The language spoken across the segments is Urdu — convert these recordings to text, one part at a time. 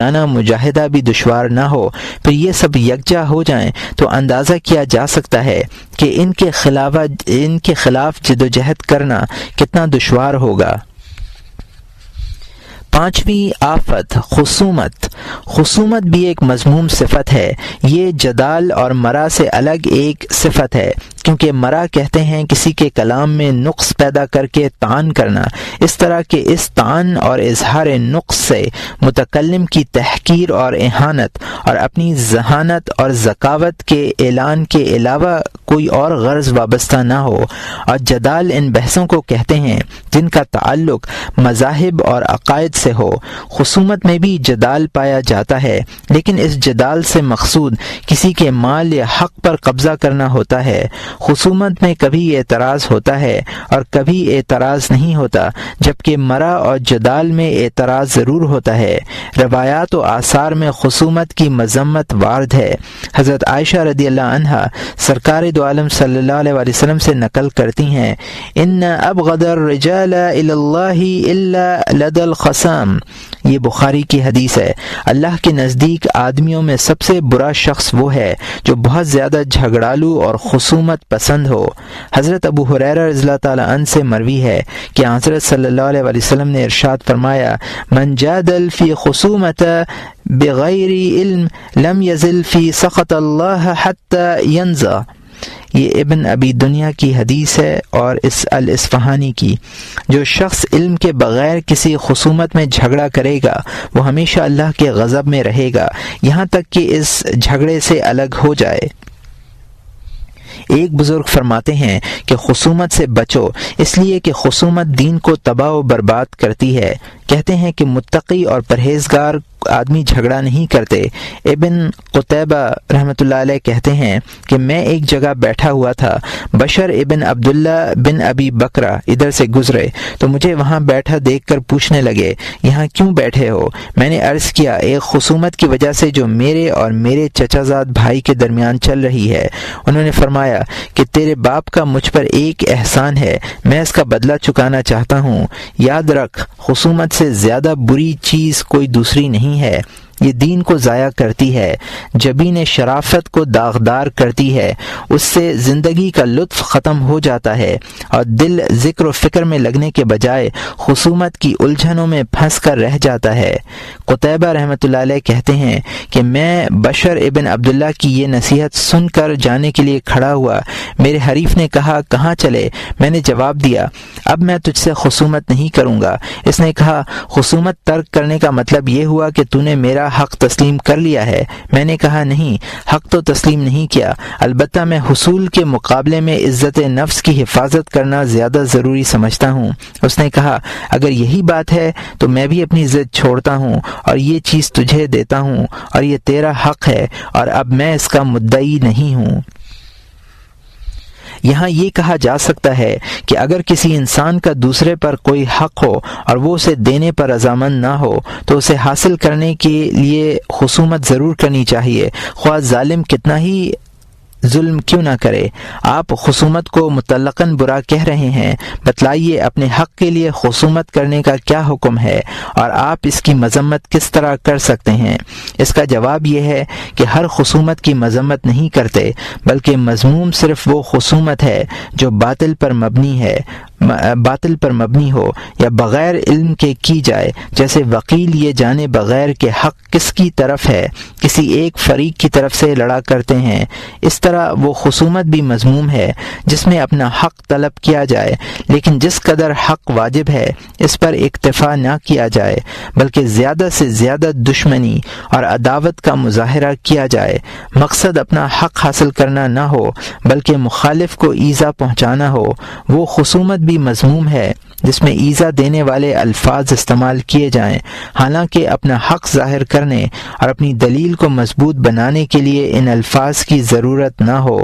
مجاہدہ بھی دشوار نہ ہو، پھر یہ سب یکجا ہو جائیں تو اندازہ کیا جا سکتا ہے کہ ان کے خلاف جدوجہد کرنا کتنا دشوار ہوگا۔ پانچویں آفت خصومت بھی ایک مذموم صفت ہے۔ یہ جدال اور مرا سے الگ ایک صفت ہے، کیونکہ مرا کہتے ہیں کسی کے کلام میں نقص پیدا کر کے طعن کرنا، اس طرح کہ اس طعن اور اظہار نقص سے متکلم کی تحقیر اور اہانت اور اپنی ذہانت اور ذکاوت کے اعلان کے علاوہ کوئی اور غرض وابستہ نہ ہو۔ اور جدال ان بحثوں کو کہتے ہیں جن کا تعلق مذاہب اور عقائد سے ہو۔ خصومت میں بھی جدال پایا جاتا ہے، لیکن اس جدال سے مقصود کسی کے مال یا حق پر قبضہ کرنا ہوتا ہے۔ خصومت میں کبھی اعتراض ہوتا ہے اور کبھی اعتراض نہیں ہوتا، جبکہ مرا اور جدال میں اعتراض ضرور ہوتا ہے۔ روایات و آثار میں خصومت کی مذمت وارد ہے۔ حضرت عائشہ رضی اللہ عنہا سرکار دو عالم صلی اللہ علیہ وسلم سے نقل کرتی ہیں، ان ابغض الرجال الی اللہ الا لدى الخصام۔ یہ بخاری کی حدیث ہے۔ اللہ کے نزدیک آدمیوں میں سب سے برا شخص وہ ہے جو بہت زیادہ جھگڑالو اور خصومت پسند ہو۔ حضرت ابو ہریرہ رضی اللہ تعالی عنہ سے مروی ہے کہ حضرت صلی اللہ علیہ وسلم نے ارشاد فرمایا، من جادل فی خصومت بغیر علم لم یزل فی سخط اللہ حتی ینزع۔ یہ ابن ابی دنیا کی حدیث ہے اور اس الاصفہانی کی۔ جو شخص علم کے بغیر کسی خصومت میں جھگڑا کرے گا وہ ہمیشہ اللہ کے غضب میں رہے گا، یہاں تک کہ اس جھگڑے سے الگ ہو جائے۔ ایک بزرگ فرماتے ہیں کہ خصومت سے بچو، اس لیے کہ خصومت دین کو تباہ و برباد کرتی ہے۔ کہتے ہیں کہ متقی اور پرہیزگار آدمی جھگڑا نہیں کرتے۔ ابن قتیبہ رحمۃ اللہ علیہ کہتے ہیں کہ میں ایک جگہ بیٹھا ہوا تھا، بشر ابن عبداللہ بن ابی بکرہ ادھر سے گزرے تو مجھے وہاں بیٹھا دیکھ کر پوچھنے لگے، یہاں کیوں بیٹھے ہو؟ میں نے عرض کیا، ایک خصومت کی وجہ سے جو میرے اور میرے چچا زاد بھائی کے درمیان چل رہی ہے۔ انہوں نے فرمایا کہ تیرے باپ کا مجھ پر ایک احسان ہے، میں اس کا بدلہ چکانا چاہتا ہوں۔ یاد رکھ، خصومت سے زیادہ بری چیز کوئی دوسری نہیں ہے۔ یہ دین کو ضائع کرتی ہے، جبین شرافت کو داغدار کرتی ہے، اس سے زندگی کا لطف ختم ہو جاتا ہے اور دل ذکر و فکر میں لگنے کے بجائے خصومت کی الجھنوں میں پھنس کر رہ جاتا ہے۔ قتیبہ رحمۃ اللہ علیہ کہتے ہیں کہ میں بشر ابن عبداللہ کی یہ نصیحت سن کر جانے کے لیے کھڑا ہوا۔ میرے حریف نے کہا، کہاں چلے؟ میں نے جواب دیا، اب میں تجھ سے خصومت نہیں کروں گا۔ اس نے کہا، خصومت ترک کرنے کا مطلب یہ ہوا کہ تو نے میرا حق تسلیم کر لیا ہے؟ میں نے کہا، نہیں، حق تو تسلیم نہیں کیا، البتہ میں حصول کے مقابلے میں عزت نفس کی حفاظت کرنا زیادہ ضروری سمجھتا ہوں۔ اس نے کہا، اگر یہی بات ہے تو میں بھی اپنی ضد چھوڑتا ہوں اور یہ چیز تجھے دیتا ہوں، اور یہ تیرا حق ہے اور اب میں اس کا مدعی نہیں ہوں۔ یہاں یہ کہا جا سکتا ہے کہ اگر کسی انسان کا دوسرے پر کوئی حق ہو اور وہ اسے دینے پر رضامند نہ ہو تو اسے حاصل کرنے کے لیے خصومت ضرور کرنی چاہیے، خواہ ظالم کتنا ہی ظلم کیوں نہ کرے۔ آپ خصومت کو مطلقاً برا کہہ رہے ہیں، بتلائیے اپنے حق کے لیے خصومت کرنے کا کیا حکم ہے اور آپ اس کی مذمت کس طرح کر سکتے ہیں؟ اس کا جواب یہ ہے کہ ہر خصومت کی مذمت نہیں کرتے، بلکہ مذموم صرف وہ خصومت ہے جو باطل پر مبنی ہو یا بغیر علم کے کی جائے، جیسے وکیل یہ جانے بغیر کہ حق کس کی طرف ہے کسی ایک فریق کی طرف سے لڑا کرتے ہیں۔ اس طرح وہ خصومت بھی مذموم ہے جس میں اپنا حق طلب کیا جائے، لیکن جس قدر حق واجب ہے اس پر اکتفا نہ کیا جائے، بلکہ زیادہ سے زیادہ دشمنی اور عداوت کا مظاہرہ کیا جائے۔ مقصد اپنا حق حاصل کرنا نہ ہو بلکہ مخالف کو ایذا پہنچانا ہو۔ وہ خصومت بھی مذموم ہے جس میں ایذا دینے والے الفاظ استعمال کیے جائیں، حالانکہ اپنا حق ظاہر کرنے اور اپنی دلیل کو مضبوط بنانے کے لیے ان الفاظ کی ضرورت نہ ہو۔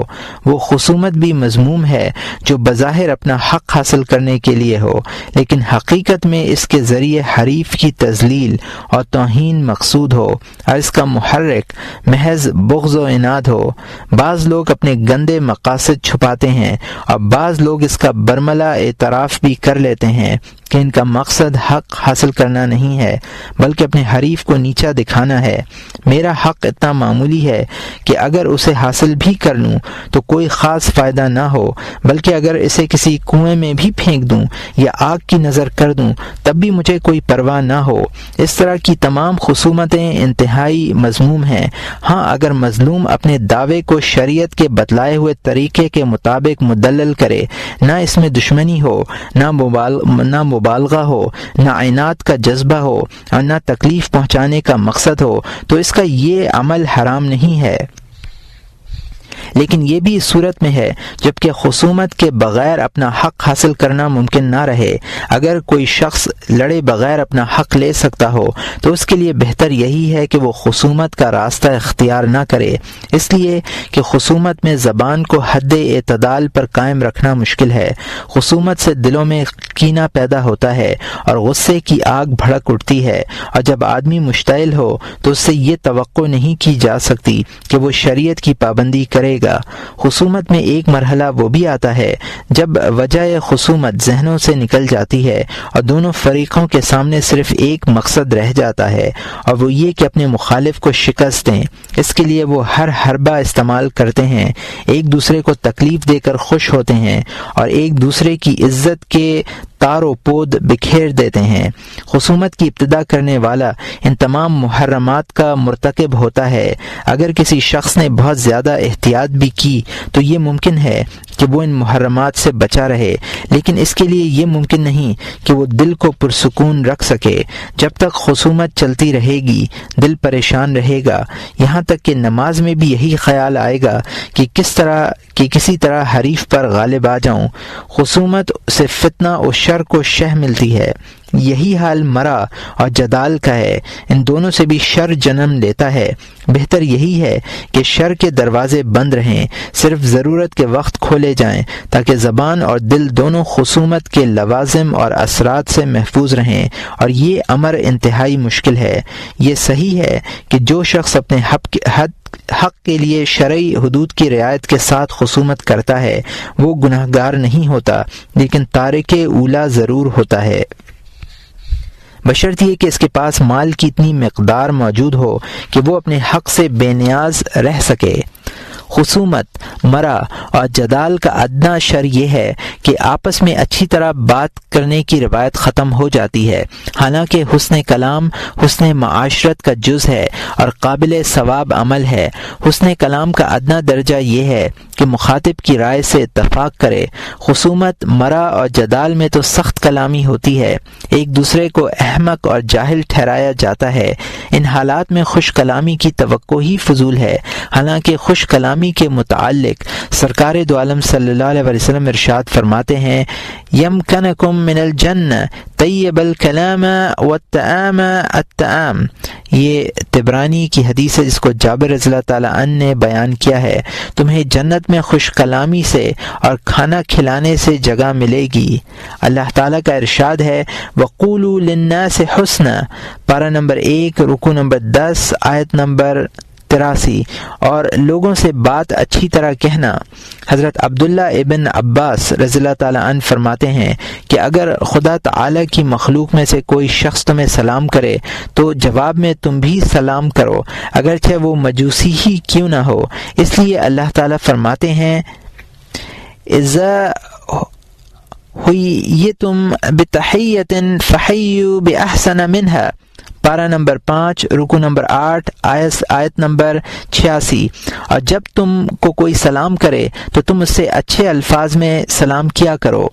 وہ خصومت بھی مذموم ہے جو بظاہر اپنا حق حاصل کرنے کے لیے ہو، لیکن حقیقت میں اس کے ذریعے حریف کی تذلیل اور توہین مقصود ہو اور اس کا محرک محض بغض و عناد ہو۔ بعض لوگ اپنے گندے مقاصد چھپاتے ہیں اور بعض لوگ اس کا برملا اعتراف بھی کر لیتے ہیں، کہ ان کا مقصد حق حاصل کرنا نہیں ہے بلکہ اپنے حریف کو نیچا دکھانا ہے۔ میرا حق اتنا معمولی ہے کہ اگر اسے حاصل بھی کر لوں تو کوئی خاص فائدہ نہ ہو، بلکہ اگر اسے کسی کنویں میں بھی پھینک دوں یا آگ کی نظر کر دوں تب بھی مجھے کوئی پرواہ نہ ہو۔ اس طرح کی تمام خصومتیں انتہائی مذموم ہیں۔ ہاں، اگر مظلوم اپنے دعوے کو شریعت کے بتلائے ہوئے طریقے کے مطابق مدلل کرے، نہ اس میں دشمنی ہو، نہ مبالغہ ہو، نہ عناد کا جذبہ ہو اور نہ تکلیف پہنچانے کا مقصد ہو، تو اس کا یہ عمل حرام نہیں ہے۔ لیکن یہ بھی اس صورت میں ہے جبکہ خصومت کے بغیر اپنا حق حاصل کرنا ممکن نہ رہے۔ اگر کوئی شخص لڑے بغیر اپنا حق لے سکتا ہو تو اس کے لیے بہتر یہی ہے کہ وہ خصومت کا راستہ اختیار نہ کرے، اس لیے کہ خصومت میں زبان کو حد اعتدال پر قائم رکھنا مشکل ہے۔ خصومت سے دلوں میں کینہ پیدا ہوتا ہے اور غصے کی آگ بھڑک اٹھتی ہے، اور جب آدمی مشتعل ہو تو اس سے یہ توقع نہیں کی جا سکتی کہ وہ شریعت کی پابندی کرے گا۔ خصومت میں ایک مرحلہ وہ بھی آتا ہے جب وجہ خصومت ذہنوں سے نکل جاتی ہے اور دونوں فریقوں کے سامنے صرف ایک مقصد رہ جاتا ہے، اور وہ یہ کہ اپنے مخالف کو شکست دیں۔ اس کے لیے وہ ہر حربہ استعمال کرتے ہیں، ایک دوسرے کو تکلیف دے کر خوش ہوتے ہیں اور ایک دوسرے کی عزت کے تار و پود بکھیر دیتے ہیں۔ خصومت کی ابتدا کرنے والا ان تمام محرمات کا مرتکب ہوتا ہے۔ اگر کسی شخص نے بہت زیادہ احتیاط بھی کی تو یہ ممکن ہے کہ وہ ان محرمات سے بچا رہے، لیکن اس کے لیے یہ ممکن نہیں کہ وہ دل کو پرسکون رکھ سکے۔ جب تک خصومت چلتی رہے گی دل پریشان رہے گا، یہاں تک کہ نماز میں بھی یہی خیال آئے گا کہ کسی طرح حریف پر غالب آ جاؤں۔ خصومت سے فتنہ و شر کو شہ ملتی ہے۔ یہی حال مرا اور جدال کا ہے، ان دونوں سے بھی شر جنم لیتا ہے۔ بہتر یہی ہے کہ شر کے دروازے بند رہیں، صرف ضرورت کے وقت کھولے جائیں تاکہ زبان اور دل دونوں خصومت کے لوازم اور اثرات سے محفوظ رہیں، اور یہ امر انتہائی مشکل ہے۔ یہ صحیح ہے کہ جو شخص اپنے حق کے لیے شرعی حدود کی رعایت کے ساتھ خصومت کرتا ہے وہ گناہگار نہیں ہوتا، لیکن تارک اولی ضرور ہوتا ہے، بشرط یہ کہ اس کے پاس مال کی اتنی مقدار موجود ہو کہ وہ اپنے حق سے بے نیاز رہ سکے۔ خصومت، مرا اور جدال کا ادنا شر یہ ہے کہ آپس میں اچھی طرح بات کرنے کی روایت ختم ہو جاتی ہے، حالانکہ حسن کلام حسن معاشرت کا جز ہے اور قابل ثواب عمل ہے۔ حسن کلام کا ادنا درجہ یہ ہے کہ مخاطب کی رائے سے اتفاق کرے۔ خصومت، مرا اور جدال میں تو سخت کلامی ہوتی ہے، ایک دوسرے کو احمق اور جاہل ٹھہرایا جاتا ہے۔ ان حالات میں خوش کلامی کی توقع ہی فضول ہے، حالانکہ خوش کلامی کے متعلق سرکار دو عالم صلی اللہ علیہ وسلم ارشاد فرماتے ہیں، یمکنکم من الجنہ طیب الکلام والطعام الطعام۔ یہ طبرانی کی حدیث ہے جس کو جابر رضی اللہ تعالیٰ عنہ نے بیان کیا ہے۔ تمہیں جنت میں خوش کلامی سے اور کھانا کھلانے سے جگہ ملے گی۔ اللہ تعالیٰ کا ارشاد ہے، وَقُولُوا لِلنَّاسِ حُسْنًا، پارہ نمبر 1 رکوع نمبر 10 آیت نمبر 83، اور لوگوں سے بات اچھی طرح کہنا۔ حضرت عبداللہ ابن عباس رضی اللہ تعالیٰ عنہ فرماتے ہیں کہ اگر خدا تعالیٰ کی مخلوق میں سے کوئی شخص تمہیں سلام کرے تو جواب میں تم بھی سلام کرو، اگرچہ وہ مجوسی ہی کیوں نہ ہو۔ اس لیے اللہ تعالیٰ فرماتے ہیں، اذا حییتم بتحیۃ فحیوا باحسن منہا، پارہ نمبر 5 رکوع نمبر 8 آیت نمبر 86، اور جب تم کو کوئی سلام کرے تو تم اس سے اچھے الفاظ میں سلام کیا کرو۔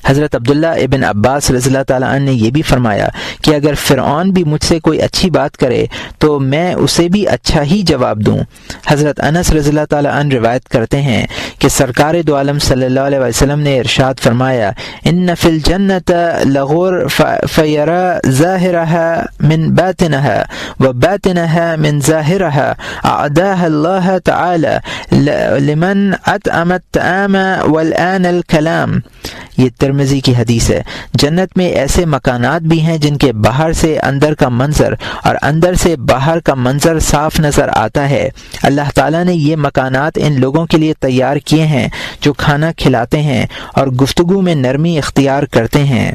حضرت عبداللہ ابن عباس رضی اللہ تعالیٰ عنہ نے یہ بھی فرمایا کہ اگر فرعون بھی مجھ سے کوئی اچھی بات کرے تو میں اسے بھی اچھا ہی جواب دوں۔ حضرت انس رضی اللہ تعالیٰ عنہ روایت کرتے ہیں کہ سرکار دو عالم صلی اللہ علیہ وسلم نے ارشاد فرمایا، ان فی الجنۃ لغور فیرا ظاہرها من باطنها وباطنها من ظاہرها اعداها اللہ تعالی لمن اطعم الطعام والآن الکلام۔ یہ ترمذی کی حدیث ہے۔ جنت میں ایسے مکانات بھی ہیں جن کے باہر سے اندر کا منظر اور اندر سے باہر کا منظر صاف نظر آتا ہے۔ اللہ تعالیٰ نے یہ مکانات ان لوگوں کے لیے تیار کیے ہیں جو کھانا کھلاتے ہیں اور گفتگو میں نرمی اختیار کرتے ہیں۔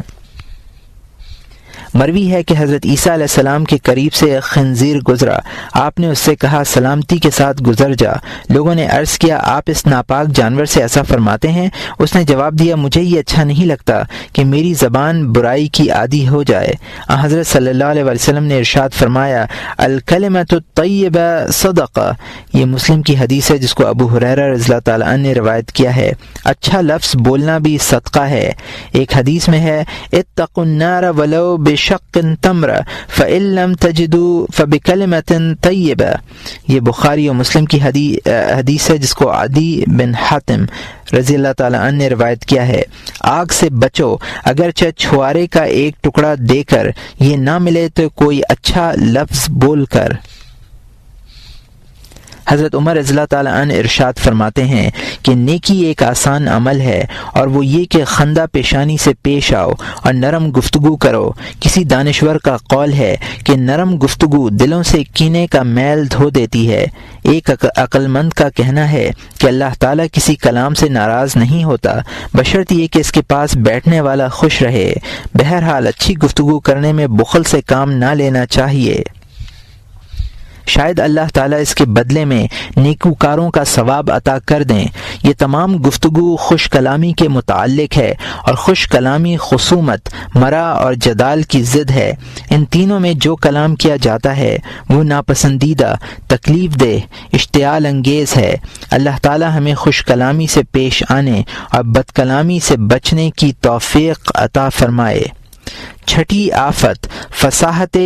مروی ہے کہ حضرت عیسیٰ علیہ السلام کے قریب سے ایک خنزیر گزرا، آپ نے اس سے کہا سلامتی کے ساتھ گزر جا۔ لوگوں نے عرض کیا آپ اس ناپاک جانور سے ایسا فرماتے ہیں؟ اس نے جواب دیا مجھے یہ اچھا نہیں لگتا کہ میری زبان برائی کی عادی ہو جائے۔ حضرت صلی اللہ علیہ وسلم نے ارشاد فرمایا الکلمۃ الطیبہ صدقہ، یہ مسلم کی حدیث ہے جس کو ابو ہریرہ رضی اللہ تعالیٰ عنہ نے روایت کیا ہے۔ اچھا لفظ بولنا بھی صدقہ ہے۔ ایک حدیث میں ہے اتقوا النار ولو بشق تمر فإن لم تجدوا فبکلمۃ طیبہ، یہ بخاری و مسلم کی حدیث ہے جس کو عدی بن حاتم رضی اللہ تعالیٰ عنہ نے روایت کیا ہے۔ آگ سے بچو اگرچہ چھوارے کا ایک ٹکڑا دے کر، یہ نہ ملے تو کوئی اچھا لفظ بول کر۔ حضرت عمر رضی اللہ تعالیٰ عنہ ارشاد فرماتے ہیں کہ نیکی ایک آسان عمل ہے اور وہ یہ کہ خندہ پیشانی سے پیش آؤ اور نرم گفتگو کرو۔ کسی دانشور کا قول ہے کہ نرم گفتگو دلوں سے کینے کا میل دھو دیتی ہے۔ ایک عقل مند کا کہنا ہے کہ اللہ تعالیٰ کسی کلام سے ناراض نہیں ہوتا بشرط یہ کہ اس کے پاس بیٹھنے والا خوش رہے۔ بہرحال اچھی گفتگو کرنے میں بخل سے کام نہ لینا چاہیے، شاید اللہ تعالیٰ اس کے بدلے میں نیکوکاروں کا ثواب عطا کر دیں۔ یہ تمام گفتگو خوش کلامی کے متعلق ہے، اور خوش کلامی خصومت، مرا اور جدال کی ضد ہے۔ ان تینوں میں جو کلام کیا جاتا ہے وہ ناپسندیدہ، تکلیف دہ، اشتعال انگیز ہے۔ اللہ تعالیٰ ہمیں خوش کلامی سے پیش آنے اور بد کلامی سے بچنے کی توفیق عطا فرمائے۔ چھٹی آفت فصاحت